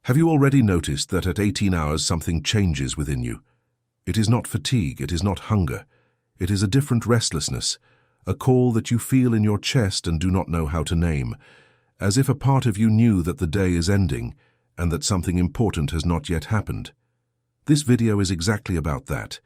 Have you already noticed that at 18 hours something changes within you? It is not fatigue, it is not hunger. It is a different restlessness, a call that you feel in your chest and do not know how to name, as if a part of you knew that the day is ending and that something important has not yet happened. This video is exactly about that,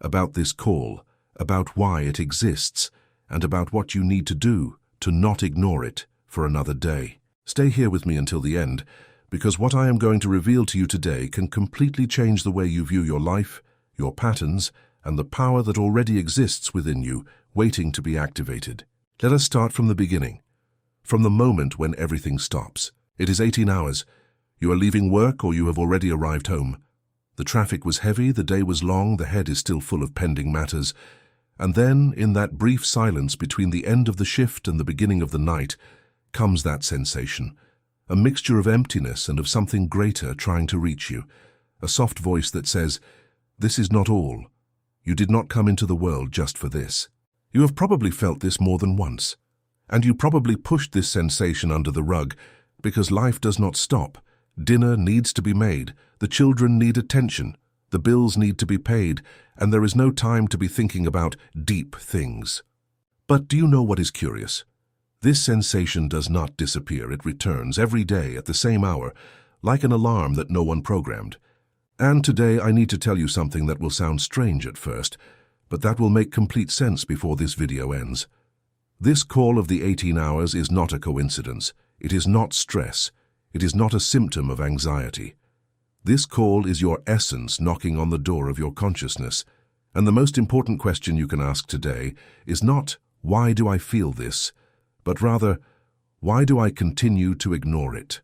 about this call, about why it exists, and about what you need to do to not ignore it for another day. Stay here with me until the end, because what I am going to reveal to you today can completely change the way you view your life, your patterns, and the power that already exists within you, waiting to be activated. Let us start from the beginning, from the moment when everything stops. It is 18 hours. You are leaving work or you have already arrived home. The traffic was heavy, the day was long, the head is still full of pending matters. And then, in that brief silence between the end of the shift and the beginning of the night, comes that sensation, a mixture of emptiness and of something greater trying to reach you, a soft voice that says, "This is not all. You did not come into the world just for this." You have probably felt this more than once, and you probably pushed this sensation under the rug because life does not stop. Dinner needs to be made, the children need attention, the bills need to be paid, and there is no time to be thinking about deep things. But do you know what is curious? This sensation does not disappear. It returns every day at the same hour, like an alarm that no one programmed. And today I need to tell you something that will sound strange at first, but that will make complete sense before this video ends. This call of the 18 hours is not a coincidence. It is not stress. It is not a symptom of anxiety. This call is your essence knocking on the door of your consciousness. And the most important question you can ask today is not, "Why do I feel this?" but rather, "Why do I continue to ignore it?"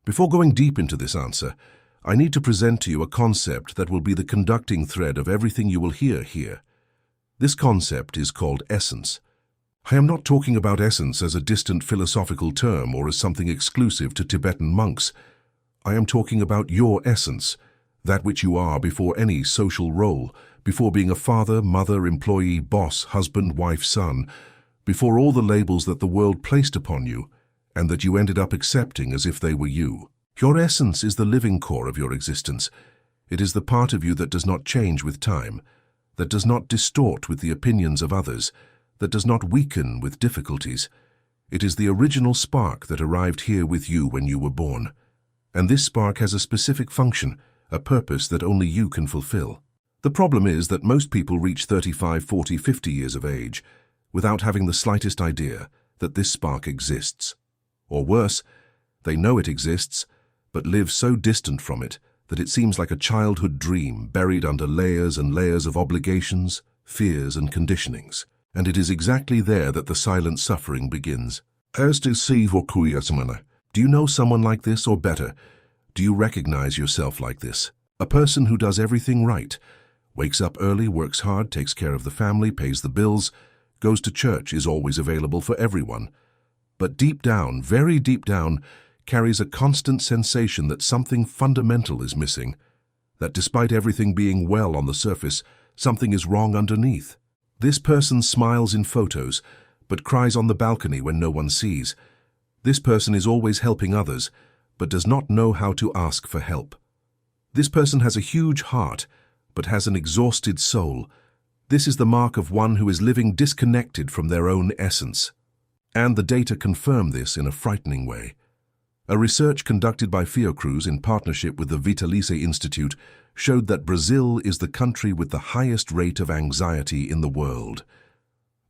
Before going deep into this answer, I need to present to you a concept that will be the conducting thread of everything you will hear here. This concept is called essence. I am not talking about essence as a distant philosophical term or as something exclusive to Tibetan monks. I am talking about your essence, that which you are before any social role, before being a father, mother, employee, boss, husband, wife, son, before all the labels that the world placed upon you and that you ended up accepting as if they were you. Your essence is the living core of your existence. It is the part of you that does not change with time, that does not distort with the opinions of others, that does not weaken with difficulties. It is the original spark that arrived here with you when you were born. And this spark has a specific function, a purpose that only you can fulfill. The problem is that most people reach 35, 40, 50 years of age without having the slightest idea that this spark exists. Or worse, they know it exists, but live so distant from it that it seems like a childhood dream buried under layers and layers of obligations, fears, and conditionings. And it is exactly there that the silent suffering begins. Do you know someone like this, or better, do you recognize yourself like this? A person who does everything right, wakes up early, works hard, takes care of the family, pays the bills, goes to church, is always available for everyone. But deep down, very deep down, carries a constant sensation that something fundamental is missing, that despite everything being well on the surface, something is wrong underneath. This person smiles in photos, but cries on the balcony when no one sees. This person is always helping others, but does not know how to ask for help. This person has a huge heart, but has an exhausted soul. This is the mark of one who is living disconnected from their own essence. And the data confirm this in a frightening way. A research conducted by Fiocruz in partnership with the Vitalice Institute showed that Brazil is the country with the highest rate of anxiety in the world.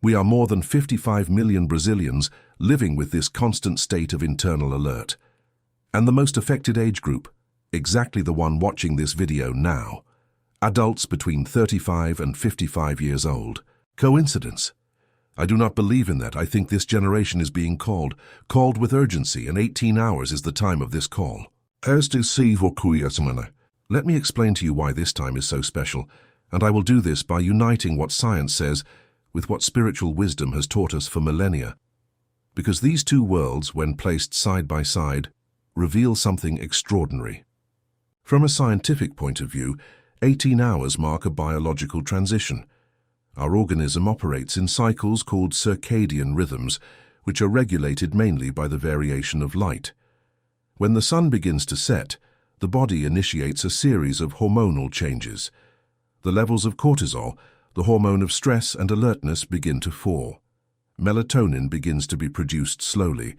We are more than 55 million Brazilians living with this constant state of internal alert. And the most affected age group, exactly the one watching this video now, adults between 35 and 55 years old. Coincidence? I do not believe in that. I think this generation is being called with urgency, and 18 hours is the time of this call. Let me explain to you why this time is so special, and I will do this by uniting what science says with what spiritual wisdom has taught us for millennia. Because these two worlds, when placed side by side, reveal something extraordinary. From a scientific point of view, 18 hours mark a biological transition. Our organism operates in cycles called circadian rhythms, which are regulated mainly by the variation of light. When the sun begins to set, the body initiates a series of hormonal changes. The levels of cortisol, the hormone of stress and alertness, begin to fall. Melatonin begins to be produced slowly.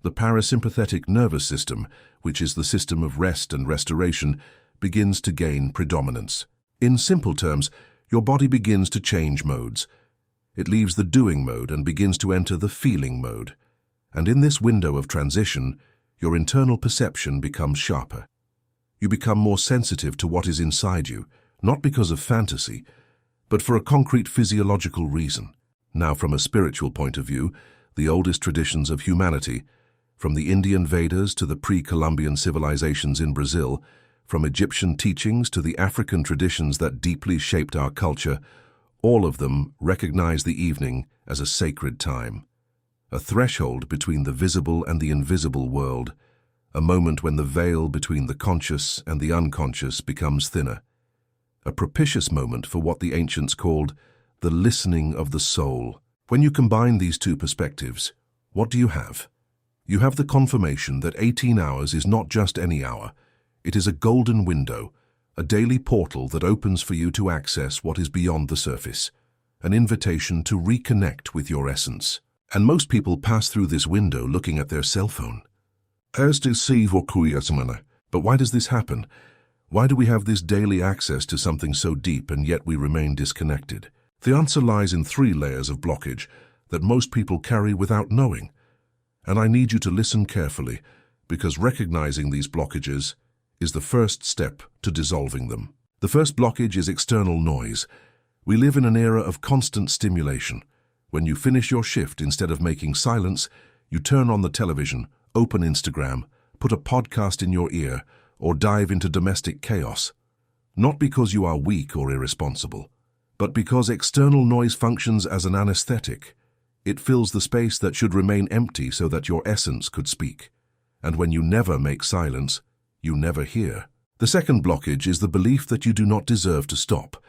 The parasympathetic nervous system, which is the system of rest and restoration, begins to gain predominance. In simple terms, your body begins to change modes. It leaves the doing mode and begins to enter the feeling mode. And in this window of transition, your internal perception becomes sharper. You become more sensitive to what is inside you, not because of fantasy, but for a concrete physiological reason. Now, from a spiritual point of view, the oldest traditions of humanity, from the Indian Vedas to the pre-Columbian civilizations in Brazil, from Egyptian teachings to the African traditions that deeply shaped our culture, all of them recognize the evening as a sacred time, a threshold between the visible and the invisible world, a moment when the veil between the conscious and the unconscious becomes thinner, a propitious moment for what the ancients called the listening of the soul. When you combine these two perspectives, what do you have? You have the confirmation that 18 hours is not just any hour. It is a golden window, a daily portal that opens for you to access what is beyond the surface, an invitation to reconnect with your essence. And most people pass through this window looking at their cell phone. But why does this happen? Why do we have this daily access to something so deep and yet we remain disconnected? The answer lies in 3 layers of blockage that most people carry without knowing. And I need you to listen carefully, because recognizing these blockages is the first step to dissolving them. The first blockage is external noise. We live in an era of constant stimulation. When you finish your shift, instead of making silence, you turn on the television, open Instagram, put a podcast in your ear, or dive into domestic chaos. Not because you are weak or irresponsible, but because external noise functions as an anesthetic. It fills the space that should remain empty so that your essence could speak. And when you never make silence, you never hear. The second blockage is the belief that you do not deserve to stop.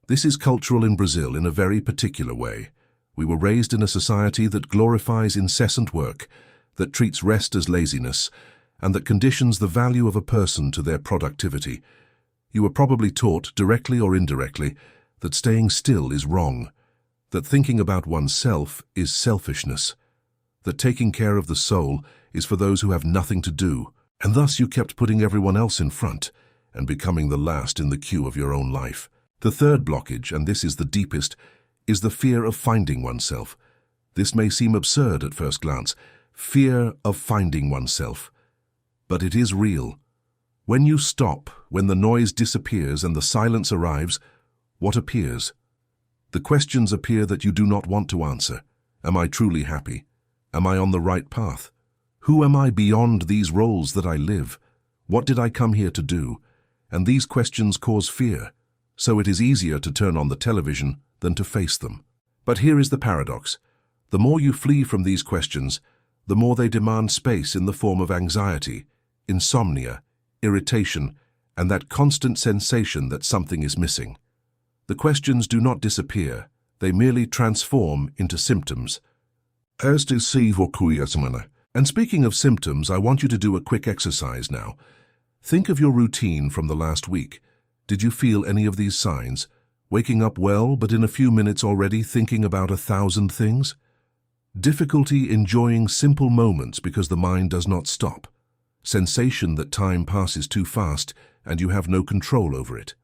This is cultural in Brazil in a very particular way. We were raised in a society that glorifies incessant work, that treats rest as laziness, and that conditions the value of a person to their productivity. You were probably taught, directly or indirectly, that staying still is wrong, that thinking about oneself is selfishness, that taking care of the soul is for those who have nothing to do, and thus you kept putting everyone else in front and becoming the last in the queue of your own life. The third blockage, and this is the deepest, is the fear of finding oneself. This may seem absurd at first glance, fear of finding oneself, but it is real. When you stop, when the noise disappears and the silence arrives, what appears? The questions appear that you do not want to answer. Am I truly happy? Am I on the right path? Who am I beyond these roles that I live? What did I come here to do? And these questions cause fear, so it is easier to turn on the television than to face them. But here is the paradox. The more you flee from these questions, the more they demand space in the form of anxiety, insomnia, irritation, and that constant sensation that something is missing. The questions do not disappear, they merely transform into symptoms. And speaking of symptoms, I want you to do a quick exercise now. Think of your routine from the last week. Did you feel any of these signs? Waking up well, but in a few minutes already thinking about 1,000 things? Difficulty enjoying simple moments because the mind does not stop. Sensation that time passes too fast and you have no control over it.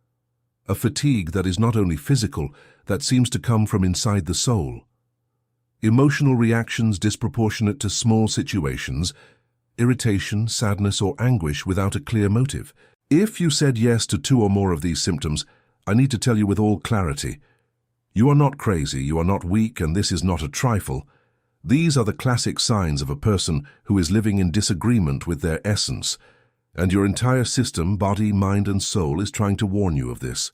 A fatigue that is not only physical, that seems to come from inside the soul. Emotional reactions disproportionate to small situations, irritation, sadness, or anguish without a clear motive. If you said yes to 2 or more of these symptoms, I need to tell you with all clarity, you are not crazy, you are not weak, and this is not a trifle. These are the classic signs of a person who is living in disagreement with their essence, and your entire system, body, mind, and soul, is trying to warn you of this.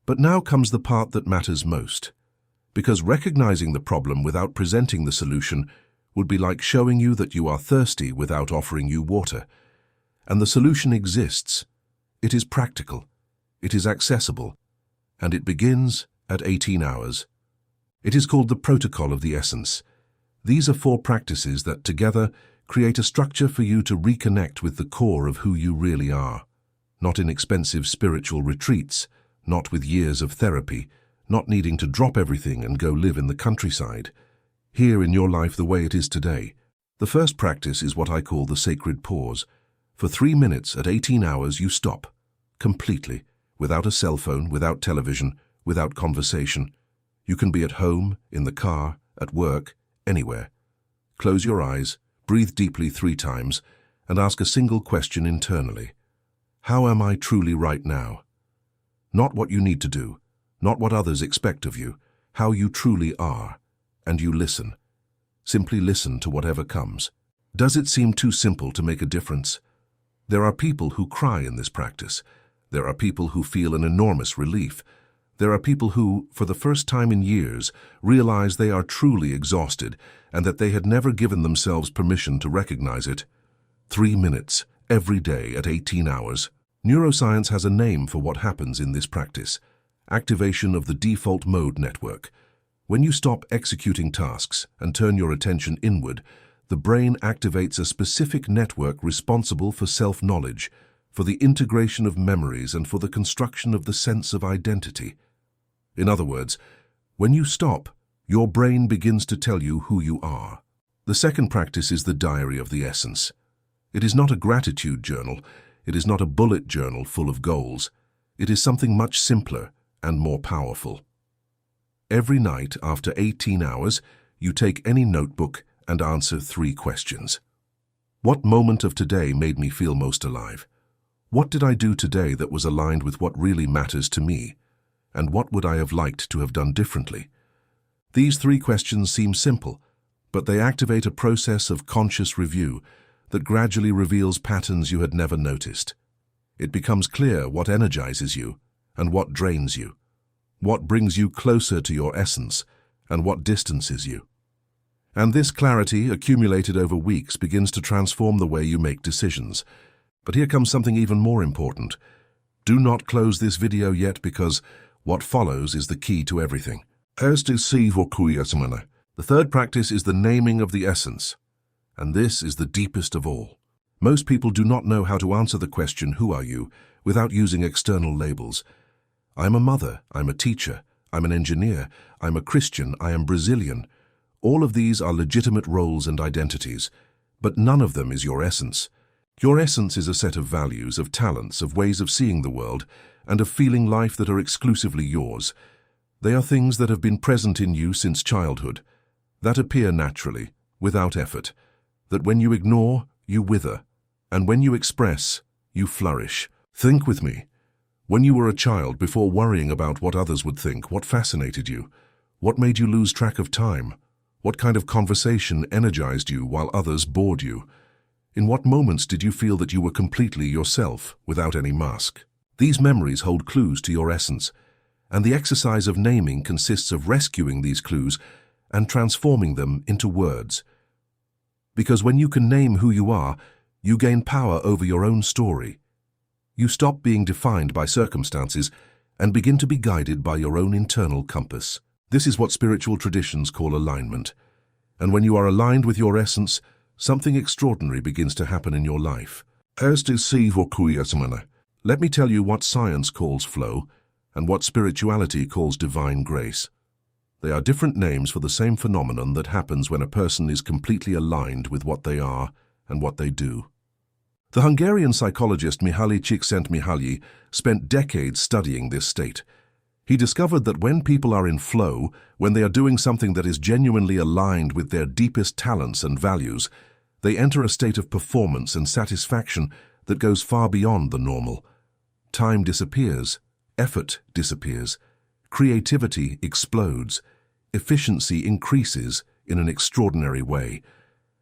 But now comes the part that matters most, because recognizing the problem without presenting the solution would be like showing you that you are thirsty without offering you water. And the solution exists. It is practical, it is accessible, and it begins at 18 hours. It is called the Protocol of the Essence. These are 4 practices that together create a structure for you to reconnect with the core of who you really are. Not in expensive spiritual retreats, not with years of therapy, not needing to drop everything and go live in the countryside. Here in your life the way it is today. The first practice is what I call the sacred pause. For 3 minutes at 18 hours you stop, completely, without a cell phone, without television, without conversation. You can be at home, in the car, at work, anywhere. Close your eyes, breathe deeply 3 times, and ask a single question internally. How am I truly right now? Not what you need to do, not what others expect of you, how you truly are. And you listen. Simply listen to whatever comes. Does it seem too simple to make a difference? There are people who cry in this practice. There are people who feel an enormous relief. There are people who, for the first time in years, realize they are truly exhausted and that they had never given themselves permission to recognize it. 3 minutes, every day at 18 hours. Neuroscience has a name for what happens in this practice: activation of the default mode network. When you stop executing tasks and turn your attention inward, the brain activates a specific network responsible for self-knowledge, for the integration of memories and for the construction of the sense of identity. In other words, when you stop, your brain begins to tell you who you are. The second practice is the diary of the essence. It is not a gratitude journal. It is not a bullet journal full of goals. It is something much simpler and more powerful. Every night after 18 hours, you take any notebook and answer 3 questions. What moment of today made me feel most alive? What did I do today that was aligned with what really matters to me? And what would I have liked to have done differently? These 3 questions seem simple, but they activate a process of conscious review that gradually reveals patterns you had never noticed. It becomes clear what energizes you and what drains you, what brings you closer to your essence and what distances you. And this clarity, accumulated over weeks, begins to transform the way you make decisions. But here comes something even more important. Do not close this video yet, because what follows is the key to everything. The third practice is the naming of the essence. And this is the deepest of all. Most people do not know how to answer the question, "Who are you?" without using external labels. I'm a mother, I'm a teacher, I'm an engineer, I'm a Christian, I am Brazilian. All of these are legitimate roles and identities, but none of them is your essence. Your essence is a set of values, of talents, of ways of seeing the world, and of feeling life that are exclusively yours. They are things that have been present in you since childhood, that appear naturally, without effort, that when you ignore, you wither, and when you express, you flourish. Think with me. When you were a child, before worrying about what others would think, what fascinated you? What made you lose track of time? What kind of conversation energized you while others bored you? In what moments did you feel that you were completely yourself, without any mask? These memories hold clues to your essence, and the exercise of naming consists of rescuing these clues and transforming them into words. Because when you can name who you are, you gain power over your own story. You stop being defined by circumstances and begin to be guided by your own internal compass. This is what spiritual traditions call alignment. And when you are aligned with your essence, something extraordinary begins to happen in your life. Let me tell you what science calls flow and what spirituality calls divine grace. They are different names for the same phenomenon that happens when a person is completely aligned with what they are and what they do. The Hungarian psychologist Mihaly Csikszentmihalyi spent decades studying this state. He discovered that when people are in flow, when they are doing something that is genuinely aligned with their deepest talents and values, they enter a state of performance and satisfaction that goes far beyond the normal. Time disappears, effort disappears, creativity explodes, efficiency increases in an extraordinary way,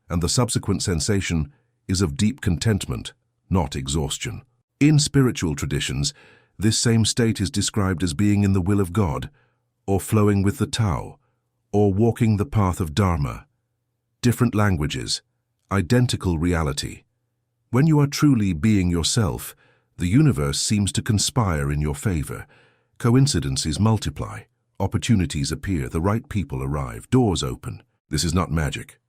and the subsequent sensation is of deep contentment, not exhaustion. In spiritual traditions, this same state is described as being in the will of God, or flowing with the Tao, or walking the path of Dharma. Different languages, identical reality. When you are truly being yourself, the universe seems to conspire in your favor. Coincidences multiply, opportunities appear, the right people arrive, doors open. This is not magic.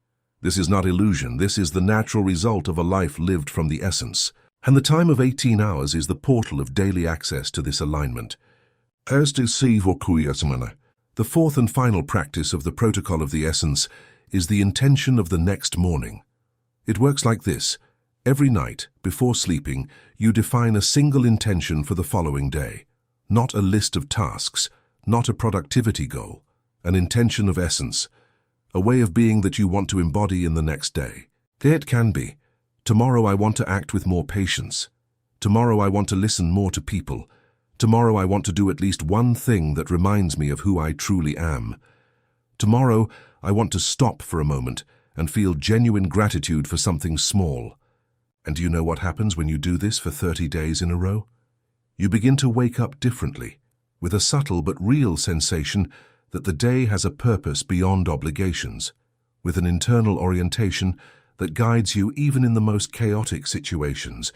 This is not illusion, this is the natural result of a life lived from the essence. And the time of 18 hours is the portal of daily access to this alignment. The fourth and final practice of the protocol of the essence is the intention of the next morning. It works like this. Every night, before sleeping, you define a single intention for the following day. Not a list of tasks, not a productivity goal, an intention of essence, a way of being that you want to embody in the next day. It can be, tomorrow I want to act with more patience. Tomorrow I want to listen more to people. Tomorrow I want to do at least one thing that reminds me of who I truly am. Tomorrow I want to stop for a moment and feel genuine gratitude for something small. And do you know what happens when you do this for 30 days in a row? You begin to wake up differently, with a subtle but real sensation that the day has a purpose beyond obligations, with an internal orientation that guides you even in the most chaotic situations,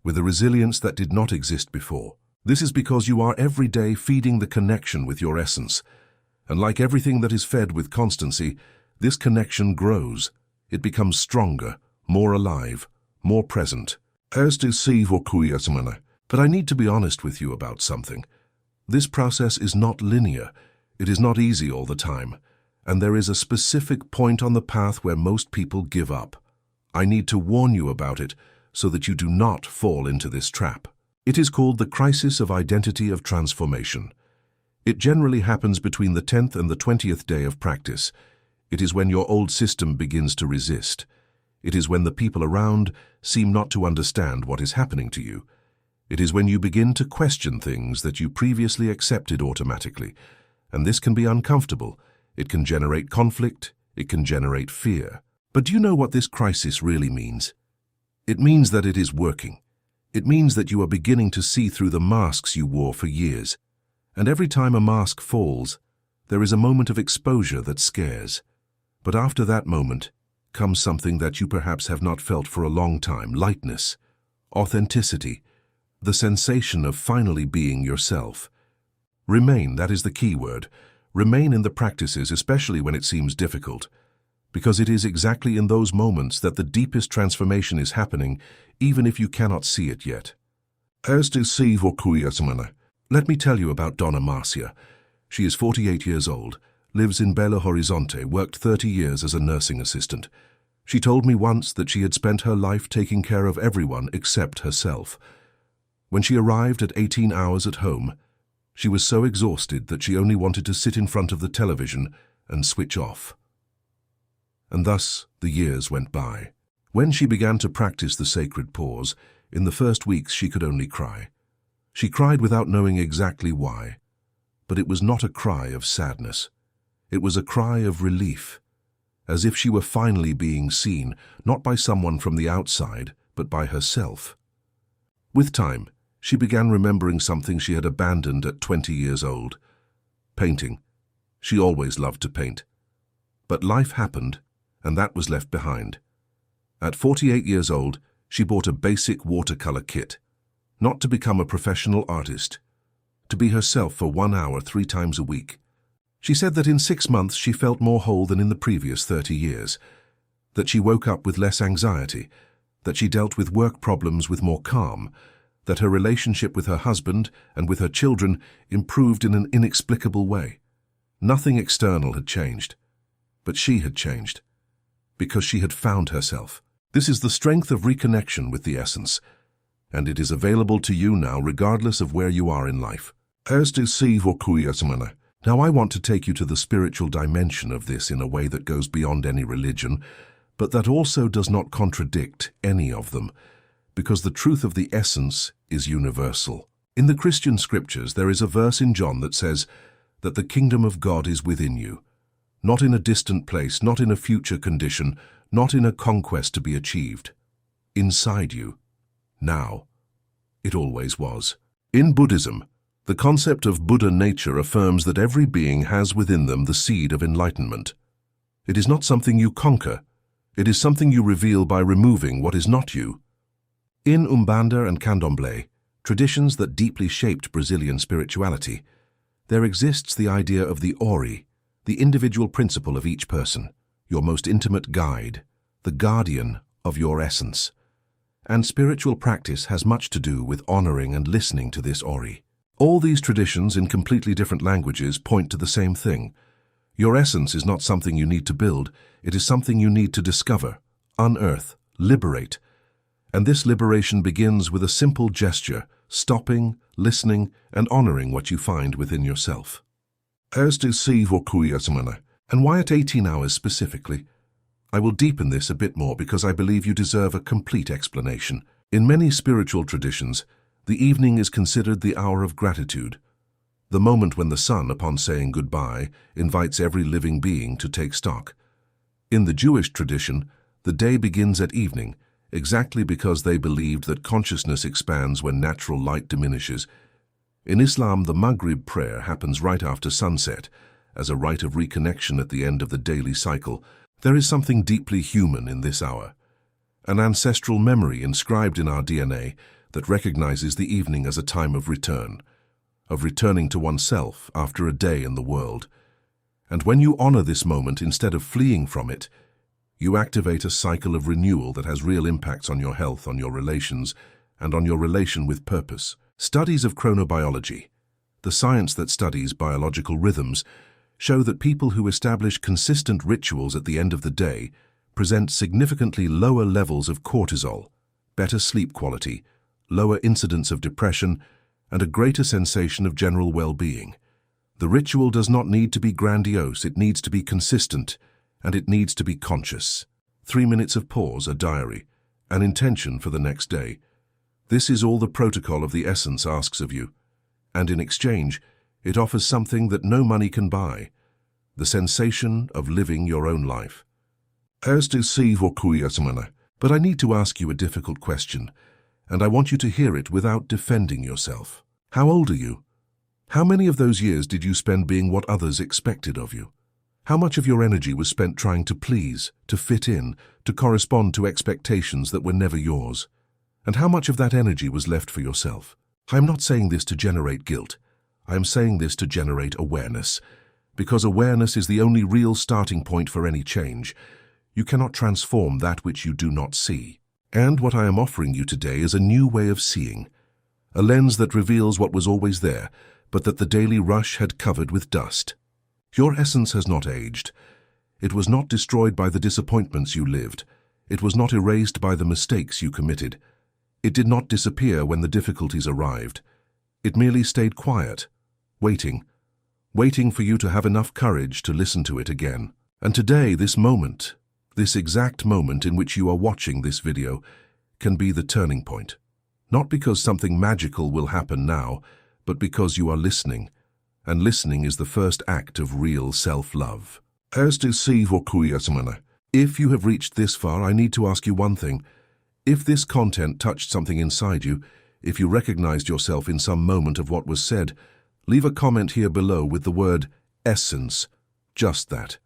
with a resilience that did not exist before. This is because you are every day feeding the connection with your essence. And like everything that is fed with constancy, this connection grows. It becomes stronger, more alive, more present. But I need to be honest with you about something. This process is not linear. It is not easy all the time. And there is a specific point on the path where most people give up. I need to warn you about it so that you do not fall into this trap. It is called the crisis of identity of transformation. It generally happens between the 10th and the 20th day of practice. It is when your old system begins to resist. It is when the people around seem not to understand what is happening to you. It is when you begin to question things that you previously accepted automatically. And this can be uncomfortable. It can generate conflict. It can generate fear. But do you know what this crisis really means? It means that it is working. It means that you are beginning to see through the masks you wore for years. And every time a mask falls, there is a moment of exposure that scares. But after that moment comes something that you perhaps have not felt for a long time: lightness, authenticity, the sensation of finally being yourself. Remain, that is the key word. Remain in the practices, especially when it seems difficult, because it is exactly in those moments that the deepest transformation is happening, even if you cannot see it yet. Let me tell you about Donna Marcia. She is 48 years old, lives in Belo Horizonte, worked 30 years as a nursing assistant. She told me once that she had spent her life taking care of everyone except herself. When she arrived at 18 hours at home, she was so exhausted that she only wanted to sit in front of the television and switch off. And thus the years went by. When she began to practice the sacred pause, in the first weeks she could only cry. She cried without knowing exactly why, but it was not a cry of sadness. It was a cry of relief, as if she were finally being seen, not by someone from the outside, but by herself. With time, she began remembering something she had abandoned at 20 years old: painting. She always loved to paint. But life happened, and that was left behind. At 48 years old, she bought a basic watercolor kit, not to become a professional artist, to be herself for 1 hour 3 times a week. She said that in 6 months she felt more whole than in the previous 30 years, that she woke up with less anxiety, that she dealt with work problems with more calm, that her relationship with her husband and with her children improved in an inexplicable way. Nothing external had changed, but she had changed, because she had found herself. This is the strength of reconnection with the essence, and it is available to you now regardless of where you are in life. Now I want to take you to the spiritual dimension of this in a way that goes beyond any religion, but that also does not contradict any of them, because the truth of the essence is universal. In the Christian scriptures, there is a verse in John that says that the kingdom of God is within you, not in a distant place, not in a future condition, not in a conquest to be achieved. Inside you, now. It always was. In Buddhism, the concept of Buddha nature affirms that every being has within them the seed of enlightenment. It is not something you conquer. It is something you reveal by removing what is not you. In Umbanda and Candomblé, traditions that deeply shaped Brazilian spirituality, there exists the idea of the ori, the individual principle of each person, your most intimate guide, the guardian of your essence. And spiritual practice has much to do with honoring and listening to this Ori. All these traditions in completely different languages point to the same thing. Your essence is not something you need to build, it is something you need to discover, unearth, liberate. And this liberation begins with a simple gesture, stopping, listening, and honoring what you find within yourself. And why at 18 hours specifically? I will deepen this a bit more because I believe you deserve a complete explanation. In many spiritual traditions, the evening is considered the hour of gratitude, the moment when the sun, upon saying goodbye, invites every living being to take stock. In the Jewish tradition, the day begins at evening, exactly because they believed that consciousness expands when natural light diminishes. In Islam, the Maghrib prayer happens right after sunset, as a rite of reconnection at the end of the daily cycle. There is something deeply human in this hour, an ancestral memory inscribed in our DNA that recognizes the evening as a time of return, of returning to oneself after a day in the world. And when you honor this moment instead of fleeing from it, you activate a cycle of renewal that has real impacts on your health, on your relations, and on your relation with purpose. Studies of chronobiology, the science that studies biological rhythms, show that people who establish consistent rituals at the end of the day present significantly lower levels of cortisol, better sleep quality, lower incidence of depression, and a greater sensation of general well-being. The ritual does not need to be grandiose, it needs to be consistent, and it needs to be conscious. 3 minutes of pause, a diary, an intention for the next day. This is all the protocol of the essence asks of you, and in exchange, it offers something that no money can buy, the sensation of living your own life. But I need to ask you a difficult question, and I want you to hear it without defending yourself. How old are you? How many of those years did you spend being what others expected of you? How much of your energy was spent trying to please, to fit in, to correspond to expectations that were never yours? And how much of that energy was left for yourself? I am not saying this to generate guilt. I am saying this to generate awareness, because awareness is the only real starting point for any change. You cannot transform that which you do not see. And what I am offering you today is a new way of seeing, a lens that reveals what was always there, but that the daily rush had covered with dust. Your essence has not aged. It was not destroyed by the disappointments you lived. It was not erased by the mistakes you committed. It did not disappear when the difficulties arrived. It merely stayed quiet, waiting for you to have enough courage to listen to it again. And today, this moment, this exact moment in which you are watching this video, can be the turning point. Not because something magical will happen now, but because you are listening, and listening is the first act of real self-love. If you have reached this far, I need to ask you one thing. If this content touched something inside you, if you recognized yourself in some moment of what was said, leave a comment here below with the word essence, just that.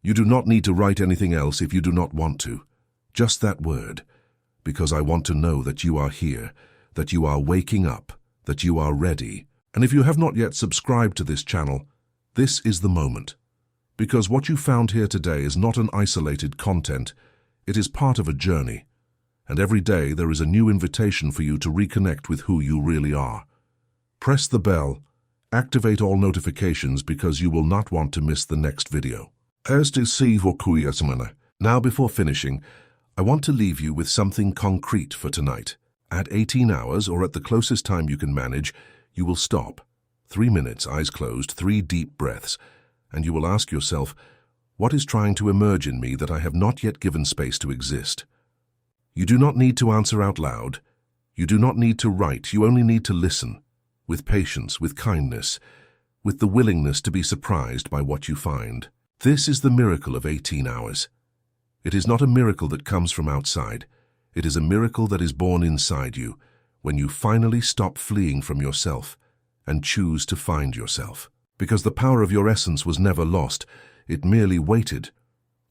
You do not need to write anything else if you do not want to. Just that word, because I want to know that you are here, that you are waking up, that you are ready. And if you have not yet subscribed to this channel, this is the moment. Because what you found here today is not an isolated content, it is part of a journey. And every day there is a new invitation for you to reconnect with who you really are. Press the bell, activate all notifications because you will not want to miss the next video. Now before finishing, I want to leave you with something concrete for tonight. At 18 hours, or at the closest time you can manage, you will stop. 3 minutes, eyes closed, 3 deep breaths, and you will ask yourself, what is trying to emerge in me that I have not yet given space to exist? You do not need to answer out loud. You do not need to write. You only need to listen, with patience, with kindness, with the willingness to be surprised by what you find. This is the miracle of 18 hours. It is not a miracle that comes from outside. It is a miracle that is born inside you, when you finally stop fleeing from yourself and choose to find yourself. Because the power of your essence was never lost, it merely waited.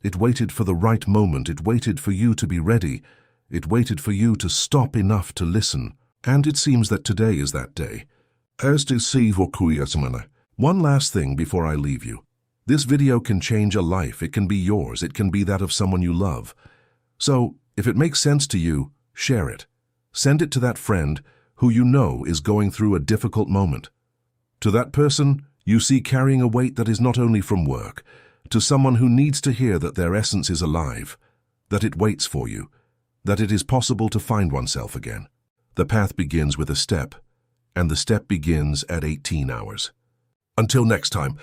It waited for the right moment, it waited for you to be ready, it waited for you to stop enough to listen. And it seems that today is that day. One last thing before I leave you. This video can change a life. It can be yours. It can be that of someone you love. So, if it makes sense to you, share it. Send it to that friend who you know is going through a difficult moment. To that person you see carrying a weight that is not only from work, to someone who needs to hear that their essence is alive, that it waits for you, that it is possible to find oneself again. The path begins with a step, and the step begins at 18 hours. Until next time,